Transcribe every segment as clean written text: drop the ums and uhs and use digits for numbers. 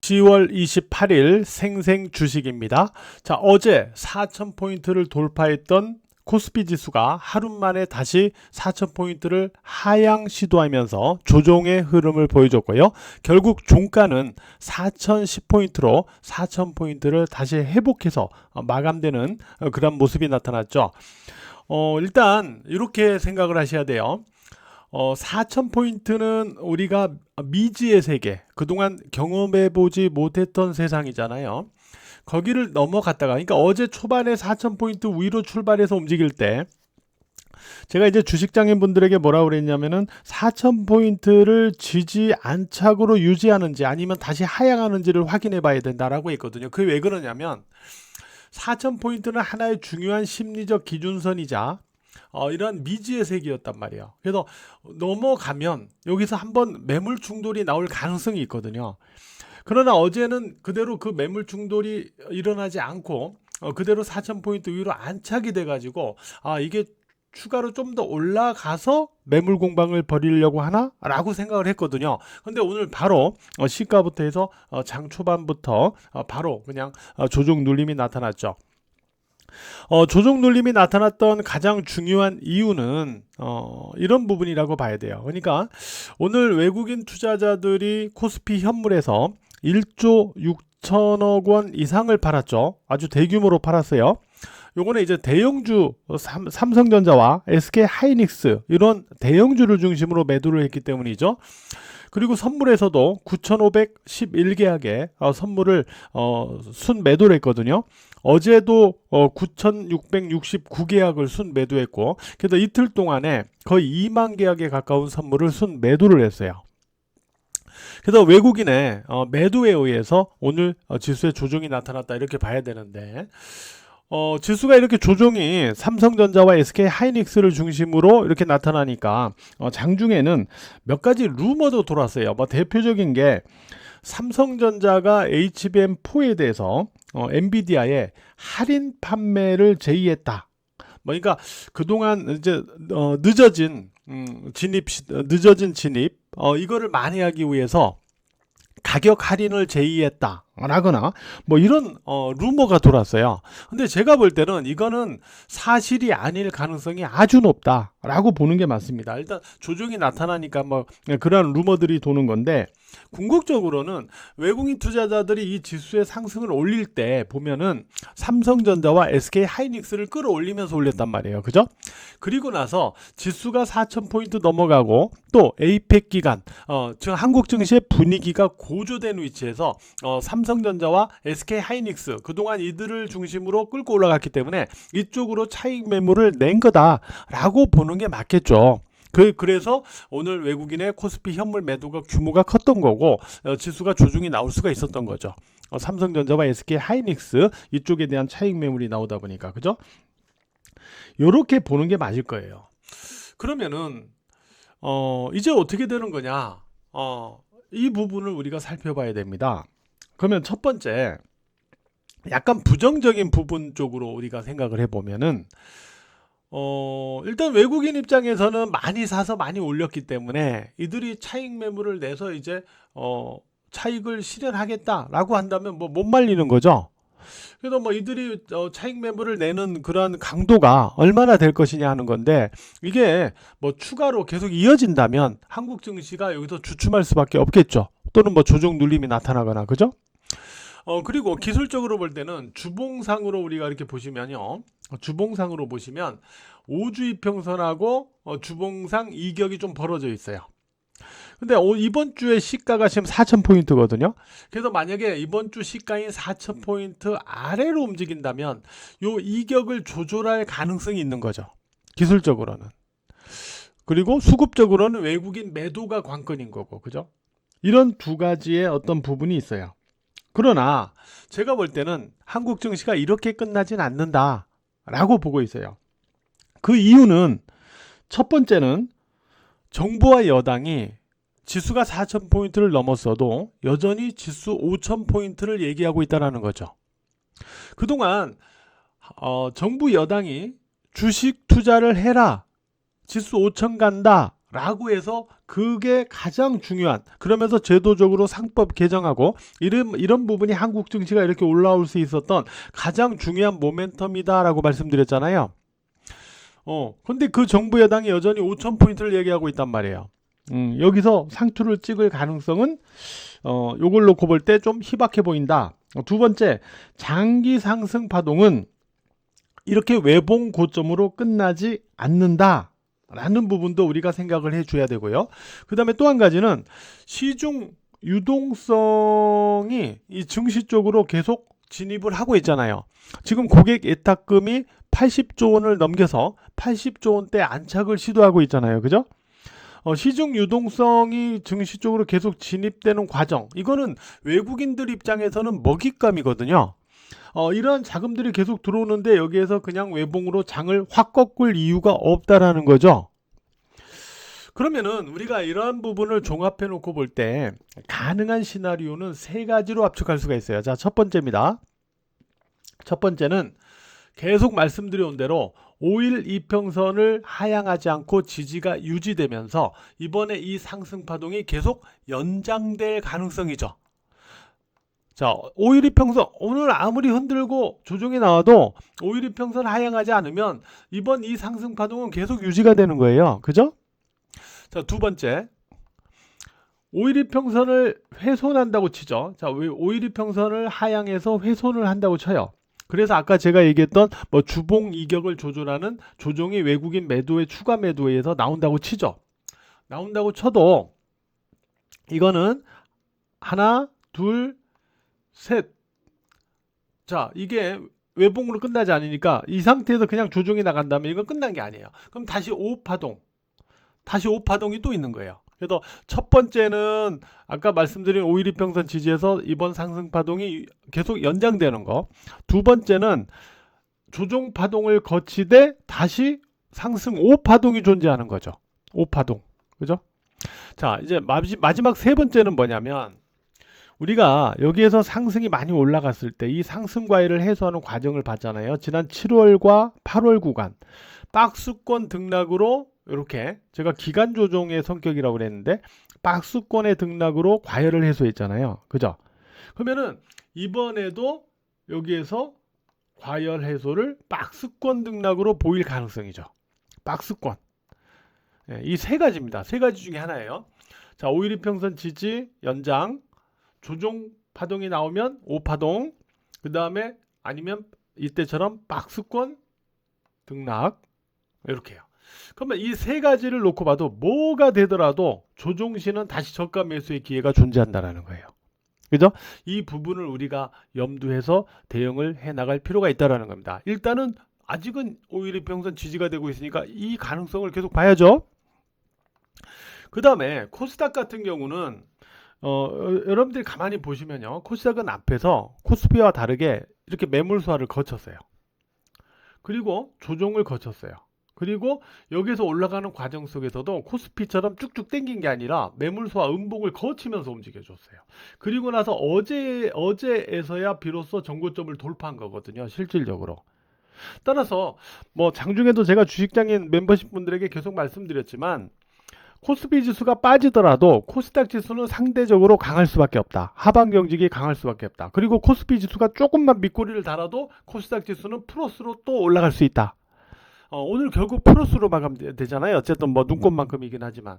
10월 28일 생생 주식입니다. 자, 어제 4,000포인트를 돌파했던 코스피 지수가 하루 만에 다시 4,000포인트를 하향 시도하면서 조정의 흐름을 보여줬고요. 결국 종가는 4,010포인트로 4,000포인트를 다시 회복해서 마감되는 그런 모습이 나타났죠. 일단 이렇게 생각을 하셔야 돼요. 4,000포인트는 우리가 미지의 세계, 그동안 경험해보지 못했던 세상이잖아요. 거기를 넘어갔다가, 그러니까 어제 초반에 4,000포인트 위로 출발해서 움직일 때 제가 이제 주식장인분들에게 뭐라고 그랬냐면은 4,000포인트를 지지 안착으로 유지하는지 아니면 다시 하향하는지를 확인해 봐야 된다라고 했거든요. 그게 왜 그러냐면 4,000포인트는 하나의 중요한 심리적 기준선이자 이런 미지의 세계였단 말이에요. 그래서 넘어가면 여기서 한번 매물 충돌이 나올 가능성이 있거든요. 그러나 어제는 그대로 그 매물 충돌이 일어나지 않고 그대로 4,000포인트 위로 안착이 돼가지고 이게 추가로 좀 더 올라가서 매물 공방을 벌이려고 하나? 라고 생각을 했거든요. 근데 오늘 바로 시가부터 해서 장 초반부터 바로 그냥 조정 눌림이 나타났죠. 조정 눌림이 나타났던 가장 중요한 이유는 이런 부분이라고 봐야 돼요. 그러니까 오늘 외국인 투자자들이 코스피 현물에서 1조 6천억 원 이상을 팔았죠. 아주 대규모로 팔았어요. 요거는 이제 대형주 삼성전자와 SK 하이닉스 이런 대형주를 중심으로 매도를 했기 때문이죠. 그리고 선물에서도 9,511계약의 선물을 순 매도를 했거든요. 어제도 9,669계약을 순 매도했고, 그래서 이틀 동안에 거의 2만 계약에 가까운 선물을 순 매도를 했어요. 그래서 외국인의 매도에 의해서 오늘 지수의 조정이 나타났다 이렇게 봐야 되는데, 지수가 이렇게 조정이 삼성전자와 SK 하이닉스를 중심으로 이렇게 나타나니까 장중에는 몇 가지 루머도 돌았어요. 대표적인 게 삼성전자가 HBM4에 대해서 엔비디아에 할인 판매를 제의했다. 그러니까 그동안 이제 늦어진 진입 이거를 만회하기 위해서 가격 할인을 제의했다 라거나 이런 루머가 돌았어요. 근데 제가 볼 때는 이거는 사실이 아닐 가능성이 아주 높다 라고 보는 게 맞습니다. 일단 조정이 나타나니까 그러한 루머들이 도는 건데, 궁극적으로는 외국인 투자자들이 이 지수의 상승을 올릴 때 보면은 삼성전자와 SK 하이닉스를 끌어올리면서 올렸단 말이에요. 그죠? 그리고 나서 지수가 4,000포인트 넘어가고 또 에이펙 기간, 지금 한국 증시의 분위기가 고조된 위치에서 삼성전자와 SK 하이닉스 그동안 이들을 중심으로 끌고 올라갔기 때문에 이쪽으로 차익 매물을 낸 거다라고 보는 게 맞겠죠. 그래서 오늘 외국인의 코스피 현물 매도가 규모가 컸던 거고 지수가 조정이 나올 수가 있었던 거죠. 삼성전자와 SK 하이닉스 이쪽에 대한 차익 매물이 나오다 보니까, 그죠? 요렇게 보는 게 맞을 거예요. 그러면은 이제 어떻게 되는 거냐? 이 부분을 우리가 살펴봐야 됩니다. 그러면 첫 번째, 약간 부정적인 부분 쪽으로 우리가 생각을 해보면은 일단 외국인 입장에서는 많이 사서 많이 올렸기 때문에 이들이 차익 매물을 내서 이제 차익을 실현하겠다라고 한다면 못 말리는 거죠. 그래서 이들이 차익 매물을 내는 그러한 강도가 얼마나 될 것이냐 하는 건데, 이게 추가로 계속 이어진다면 한국 증시가 여기서 주춤할 수밖에 없겠죠. 또는 조정 눌림이 나타나거나, 그죠? 그리고 기술적으로 볼 때는 주봉상으로 우리가 이렇게 보시면요. 주봉상으로 보시면 5주 이평선하고 주봉상 이격이 좀 벌어져 있어요. 근데 이번 주에 시가가 지금 4,000포인트거든요. 그래서 만약에 이번 주 시가인 4,000포인트 아래로 움직인다면 요 이격을 조절할 가능성이 있는 거죠. 기술적으로는. 그리고 수급적으로는 외국인 매도가 관건인 거고, 그죠? 이런 두 가지의 어떤 부분이 있어요. 그러나 제가 볼 때는 한국 증시가 이렇게 끝나진 않는다 라고 보고 있어요. 그 이유는 첫 번째는 정부와 여당이 지수가 4,000포인트를 넘었어도 여전히 지수 5,000포인트를 얘기하고 있다는 거죠. 그동안 정부 여당이 주식 투자를 해라, 지수 5,000 간다 라고 해서 그게 가장 중요한, 그러면서 제도적으로 상법 개정하고 이런 부분이 한국 증시가 이렇게 올라올 수 있었던 가장 중요한 모멘텀이다 라고 말씀드렸잖아요. 근데 그 정부 여당이 여전히 5,000포인트를 얘기하고 있단 말이에요. 여기서 상투를 찍을 가능성은 요걸 놓고 볼 때 좀 희박해 보인다. 두 번째, 장기 상승 파동은 이렇게 외봉 고점으로 끝나지 않는다 라는 부분도 우리가 생각을 해줘야 되고요. 그 다음에 또 한 가지는 시중 유동성이 이 증시 쪽으로 계속 진입을 하고 있잖아요. 지금 고객 예탁금이 80조 원을 넘겨서 80조 원대 안착을 시도하고 있잖아요. 그죠? 시중 유동성이 증시 쪽으로 계속 진입되는 과정, 이거는 외국인들 입장에서는 먹잇감이거든요. 이러한 자금들이 계속 들어오는데 여기에서 그냥 외봉으로 장을 확 꺾을 이유가 없다라는 거죠. 그러면은 우리가 이러한 부분을 종합해 놓고 볼 때 가능한 시나리오는 세 가지로 압축할 수가 있어요. 자, 첫 번째입니다. 첫 번째는 계속 말씀드려온 대로 5일 이평선을 하향하지 않고 지지가 유지되면서 이번에 이 상승 파동이 계속 연장될 가능성이죠. 자, 5일 이평선 오늘 아무리 흔들고 조정이 나와도 5일 이평선 하향하지 않으면 이번 이 상승 파동은 계속 유지가 되는 거예요. 그죠? 자, 두 번째, 5일 이평선을 훼손한다고 치죠. 자, 5일 이평선을 하향해서 훼손을 한다고 쳐요. 그래서 아까 제가 얘기했던 뭐 주봉 이격을 조절하는 조정이 외국인 매도의 추가 매도에 의해서 나온다고 치죠. 나온다고 쳐도 이거는 하나, 둘, 셋. 자, 이게 외봉으로 끝나지 않으니까 이 상태에서 그냥 조정이 나간다면 이건 끝난 게 아니에요. 그럼 다시 5파동이 또 있는 거예요. 그래서 첫 번째는 아까 말씀드린 5일 이평선 지지에서 이번 상승 파동이 계속 연장되는 거. 두 번째는 조정 파동을 거치되 다시 상승 5파동이 존재하는 거죠. 5파동. 그죠? 자, 이제 마지막 세 번째는 뭐냐면 우리가 여기에서 상승이 많이 올라갔을 때 이 상승 과열을 해소하는 과정을 봤잖아요. 지난 7월과 8월 구간 박스권 등락으로 이렇게 제가 기간 조정의 성격이라고 그랬는데 박스권의 등락으로 과열을 해소했잖아요. 그죠? 그러면은 이번에도 여기에서 과열 해소를 박스권 등락으로 보일 가능성이죠. 박스권. 이 세 가지입니다. 세 가지 중에 하나예요. 자, 5일 이평선 지지 연장, 조정 파동이 나오면 5파동, 그 다음에 아니면 이때처럼 박스권 등락, 이렇게요. 그러면 이 세 가지를 놓고 봐도 뭐가 되더라도 조정시는 다시 저가 매수의 기회가 존재한다는 거예요. 그죠? 이 부분을 우리가 염두해서 대응을 해 나갈 필요가 있다는 겁니다. 일단은 아직은 5일 이평선 지지가 되고 있으니까 이 가능성을 계속 봐야죠. 그 다음에 코스닥 같은 경우는 여러분들이 가만히 보시면요, 코스닥은 앞에서 코스피와 다르게 이렇게 매물 수화를 거쳤어요. 그리고 조정을 거쳤어요. 그리고 여기서 올라가는 과정 속에서도 코스피처럼 쭉쭉 당긴 게 아니라 매물수와 음봉을 거치면서 움직여줬어요. 그리고 나서 어제에서야 비로소 정고점을 돌파한 거거든요. 실질적으로. 따라서 뭐 장중에도 제가 주식장인 멤버십 분들에게 계속 말씀드렸지만 코스피 지수가 빠지더라도 코스닥 지수는 상대적으로 강할 수밖에 없다. 하방 경직이 강할 수밖에 없다. 그리고 코스피 지수가 조금만 밑꼬리를 달아도 코스닥 지수는 플러스로 또 올라갈 수 있다. 오늘 결국 플러스로 마감되잖아요. 어쨌든 뭐 눈꽃만큼이긴 하지만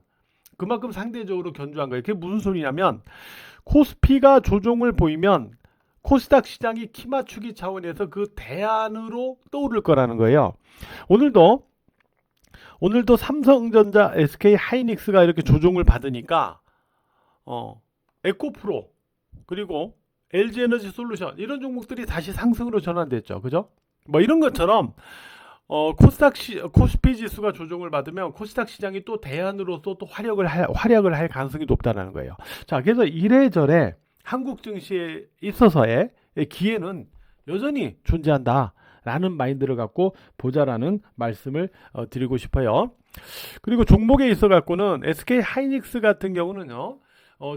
그만큼 상대적으로 견조한 거예요. 그게 무슨 소리냐면 코스피가 조정을 보이면 코스닥 시장이 키 맞추기 차원에서 그 대안으로 떠오를 거라는 거예요. 오늘도 삼성전자, SK 하이닉스가 이렇게 조정을 받으니까 에코프로 그리고 LG에너지 솔루션 이런 종목들이 다시 상승으로 전환됐죠. 그죠? 뭐 이런 것처럼 코스피 지수가 조정을 받으면 코스닥 시장이 또 대안으로서 또 활약을 할 가능성이 높다는 거예요. 자, 그래서 이래저래 한국 증시에 있어서의 기회는 여전히 존재한다라는 마인드를 갖고 보자라는 말씀을 드리고 싶어요. 그리고 종목에 있어 갖고는 SK 하이닉스 같은 경우는요.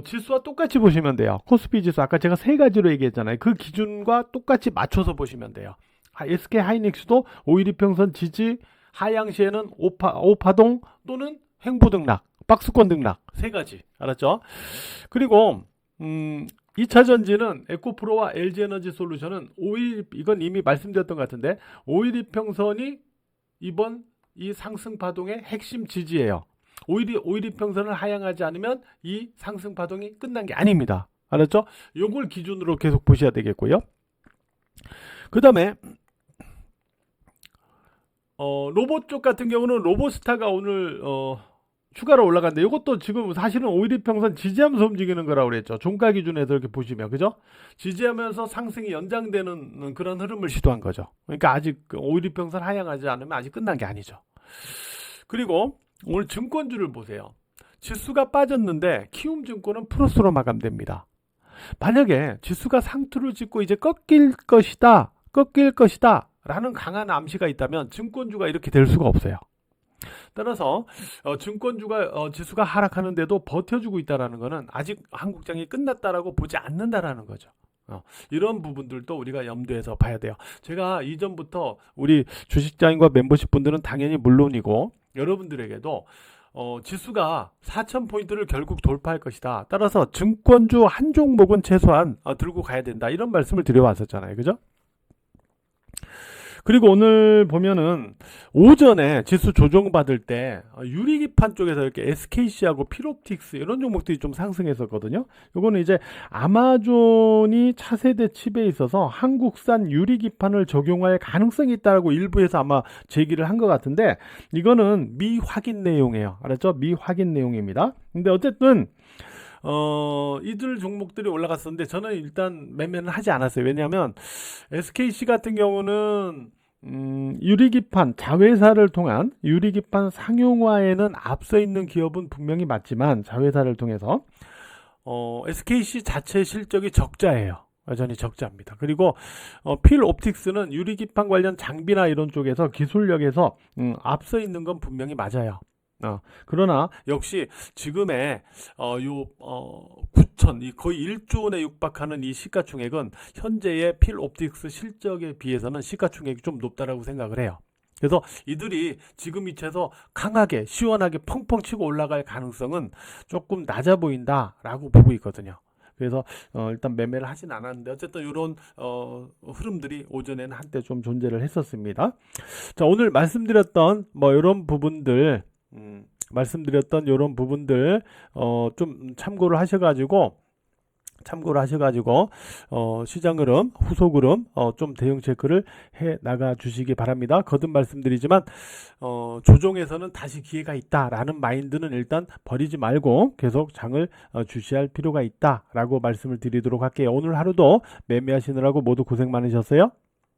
지수와 똑같이 보시면 돼요. 코스피 지수 아까 제가 세 가지로 얘기했잖아요. 그 기준과 똑같이 맞춰서 보시면 돼요. SK 하이닉스도 5일 이평선 지지 하향 시에는 5파동 또는 횡보 등락, 박스권 등락 세 가지 알았죠? 그리고 2차 전지는 에코프로와 LG에너지솔루션은 5일 이건 이미 말씀드렸던 것 같은데 5일 이평선이 이번 이 상승 파동의 핵심 지지예요. 5일 이평선을 하향하지 않으면 이 상승 파동이 끝난 게 아닙니다. 알았죠? 요걸 기준으로 계속 보셔야 되겠고요. 그 다음에 로봇 쪽 같은 경우는 로보스타가 오늘 추가로 올라갔는데 이것도 지금 사실은 5일 이평선 지지하면서 움직이는 거라고 그랬죠. 종가 기준에서 이렇게 보시면 그죠? 지지하면서 상승이 연장되는 그런 흐름을 시도한 거죠. 그러니까 아직 5일 이평선 하향하지 않으면 아직 끝난 게 아니죠. 그리고 오늘 증권주를 보세요. 지수가 빠졌는데 키움증권은 플러스로 마감됩니다. 만약에 지수가 상투를 짓고 이제 꺾일 것이다 라는 강한 암시가 있다면 증권주가 이렇게 될 수가 없어요. 따라서 증권주가 지수가 하락하는데도 버텨주고 있다는 것은 아직 한국장이 끝났다라고 보지 않는다라는 거죠. 이런 부분들도 우리가 염두에서 봐야 돼요. 제가 이전부터 우리 주식장인과 멤버십 분들은 당연히 물론이고 여러분들에게도 지수가 4,000포인트를 결국 돌파할 것이다. 따라서 증권주 한 종목은 최소한 들고 가야 된다. 이런 말씀을 드려왔었잖아요. 그죠? 그리고 오늘 보면은 오전에 지수 조정받을 때 유리기판 쪽에서 이렇게 SKC하고 필옵틱스 이런 종목들이 좀 상승했었거든요. 요거는 이제 아마존이 차세대 칩에 있어서 한국산 유리기판을 적용할 가능성이 있다고 일부에서 아마 제기를 한 것 같은데 이거는 미확인 내용이에요. 알았죠? 미확인 내용입니다. 근데 어쨌든 이들 종목들이 올라갔었는데 저는 일단 매매는 하지 않았어요. 왜냐하면 SKC 같은 경우는 유리기판 자회사를 통한 유리기판 상용화에는 앞서 있는 기업은 분명히 맞지만 자회사를 통해서 SKC 자체 실적이 적자예요. 여전히 적자입니다. 그리고 필옵틱스는 유리기판 관련 장비나 이런 쪽에서 기술력에서 앞서 있는 건 분명히 맞아요. 그러나 역시 지금의 9천 거의 1조 원에 육박하는 이 시가총액은 현재의 필옵틱스 실적에 비해서는 시가총액이 좀 높다라고 생각을 해요. 그래서 이들이 지금 위치에서 강하게 시원하게 펑펑 치고 올라갈 가능성은 조금 낮아 보인다라고 보고 있거든요. 그래서 일단 매매를 하진 않았는데 어쨌든 이런 흐름들이 오전에는 한때 좀 존재를 했었습니다. 자, 오늘 말씀드렸던 이런 부분들 말씀드렸던 이런 부분들 좀 참고를 하셔가지고 시장 흐름, 후속 흐름 좀 대응 체크를 해 나가 주시기 바랍니다. 거듭 말씀드리지만 조정에서는 다시 기회가 있다라는 마인드는 일단 버리지 말고 계속 장을 주시할 필요가 있다라고 말씀을 드리도록 할게요. 오늘 하루도 매매하시느라고 모두 고생 많으셨어요.